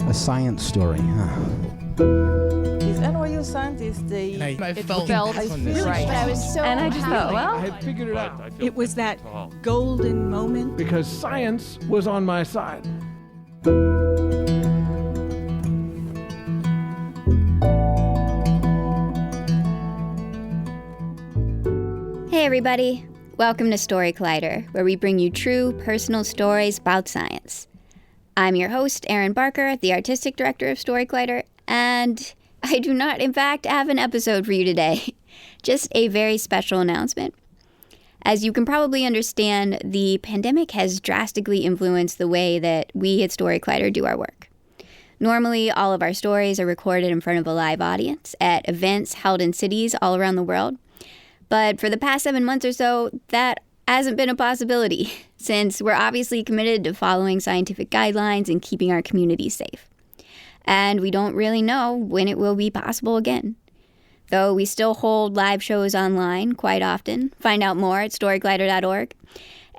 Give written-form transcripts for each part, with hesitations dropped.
A science story, huh? These NYU scientists, I felt on this. Right. But I was so and I just thought, well, I had figured it out It was that golden moment. because science was on my side. Hey everybody, welcome to Story Collider, where we bring you true personal stories about science. I'm your host, Erin Barker, the artistic director of Story Collider, and I do not, in fact, have an episode for you today. Just a very special announcement. As you can probably understand, the pandemic has drastically influenced the way that we at Story Collider do our work. Normally, all of our stories are recorded in front of a live audience at events held in cities all around the world. But for the past 7 months or so, that hasn't been a possibility, since we're obviously committed to following scientific guidelines and keeping our community safe. And we don't really know when it will be possible again. Though we still hold live shows online quite often. Find out more at storycollider.org.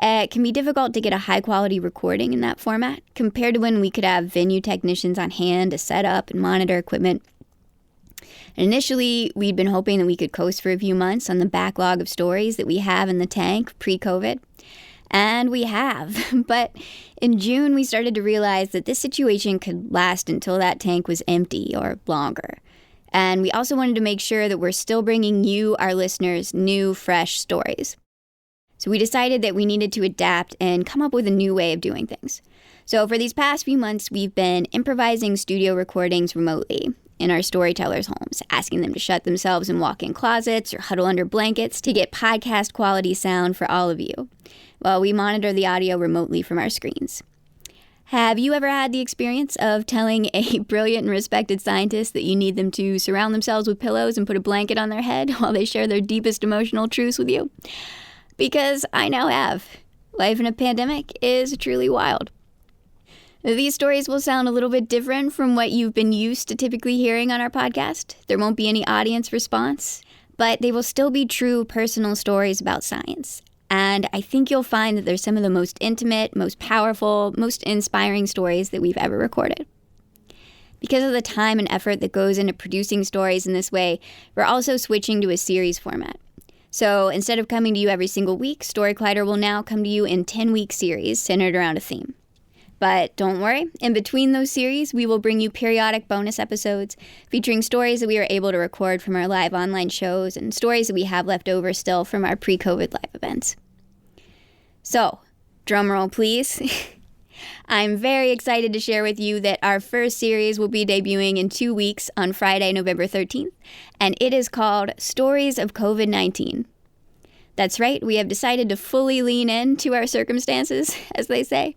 It can be difficult to get a high-quality recording in that format, compared to when we could have venue technicians on hand to set up and monitor equipment. Initially, we'd been hoping that we could coast for a few months on the backlog of stories that we have in the tank pre-COVID. And we have. But in June, we started to realize that this situation could last until that tank was empty or longer. And we also wanted to make sure that we're still bringing you, our listeners, new, fresh stories. So we decided that we needed to adapt and come up with a new way of doing things. So for these past few months, we've been improvising studio recordings remotely in our storytellers' homes, asking them to shut themselves in walk-in closets or huddle under blankets to get podcast quality sound for all of you, while we monitor the audio remotely from our screens. Have you ever had the experience of telling a brilliant and respected scientist that you need them to surround themselves with pillows and put a blanket on their head while they share their deepest emotional truths with you? Because I now have. Life in a pandemic is truly wild. These stories will sound a little bit different from what you've been used to typically hearing on our podcast. There won't be any audience response, but they will still be true personal stories about science. And I think you'll find that they're some of the most intimate, most powerful, most inspiring stories that we've ever recorded. Because of the time and effort that goes into producing stories in this way, we're also switching to a series format. So instead of coming to you every single week, Story Collider will now come to you in 10-week series centered around a theme. But don't worry, in between those series, we will bring you periodic bonus episodes featuring stories that we were able to record from our live online shows and stories that we have left over still from our pre-COVID live events. So, drumroll please. I'm very excited to share with you that our first series will be debuting in 2 weeks on Friday, November 13th, and it is called Stories of COVID-19. That's right, we have decided to fully lean into our circumstances, as they say.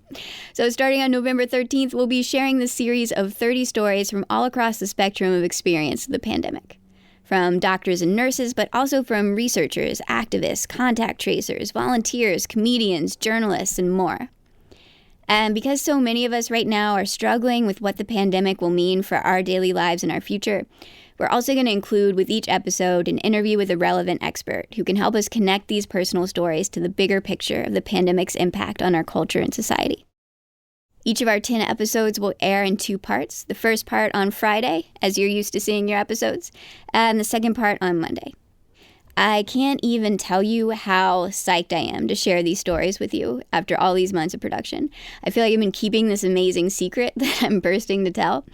So starting on November 13th, we'll be sharing the series of 30 stories from all across the spectrum of experience of the pandemic. From doctors and nurses, but also from researchers, activists, contact tracers, volunteers, comedians, journalists, and more. And because so many of us right now are struggling with what the pandemic will mean for our daily lives and our future, we're also going to include with each episode an interview with a relevant expert who can help us connect these personal stories to the bigger picture of the pandemic's impact on our culture and society. Each of our 10 episodes will air in 2 parts, the first part on Friday, as you're used to seeing your episodes, and the second part on Monday. I can't even tell you how psyched I am to share these stories with you after all these months of production. I feel like I've been keeping this amazing secret that I'm bursting to tell.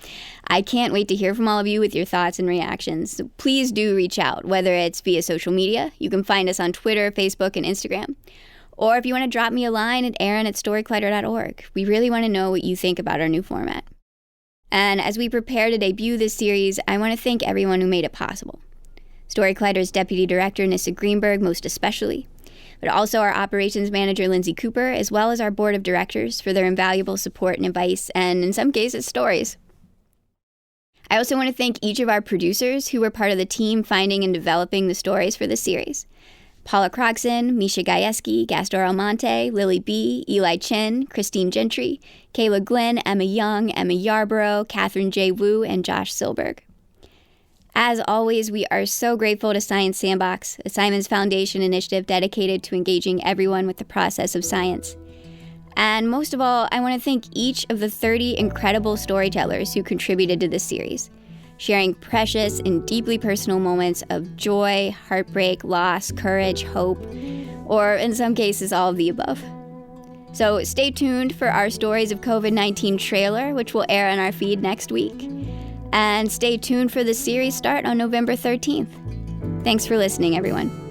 I can't wait to hear from all of you with your thoughts and reactions. So please do reach out, whether it's via social media. You can find us on Twitter, Facebook, and Instagram. Or if you want to drop me a line at erin@storycollider.org. We really want to know what you think about our new format. And as we prepare to debut this series, I want to thank everyone who made it possible. Story Collider's Deputy Director, Nissa Greenberg, most especially, but also our Operations Manager, Lindsay Cooper, as well as our Board of Directors for their invaluable support and advice, and in some cases, stories. I also want to thank each of our producers who were part of the team finding and developing the stories for this series. Paula Crogson, Misha Gajewski, Gastor Almonte, Lily B., Eli Chen, Christine Gentry, Kayla Glenn, Emma Young, Emma Yarborough, Catherine J. Wu, and Josh Silberg. As always, we are so grateful to Science Sandbox, a Simons Foundation initiative dedicated to engaging everyone with the process of science. And most of all, I want to thank each of the 30 incredible storytellers who contributed to this series, sharing precious and deeply personal moments of joy, heartbreak, loss, courage, hope, or in some cases, all of the above. So stay tuned for our Stories of COVID-19 trailer, which will air on our feed next week. And stay tuned for the series start on November 13th. Thanks for listening, everyone.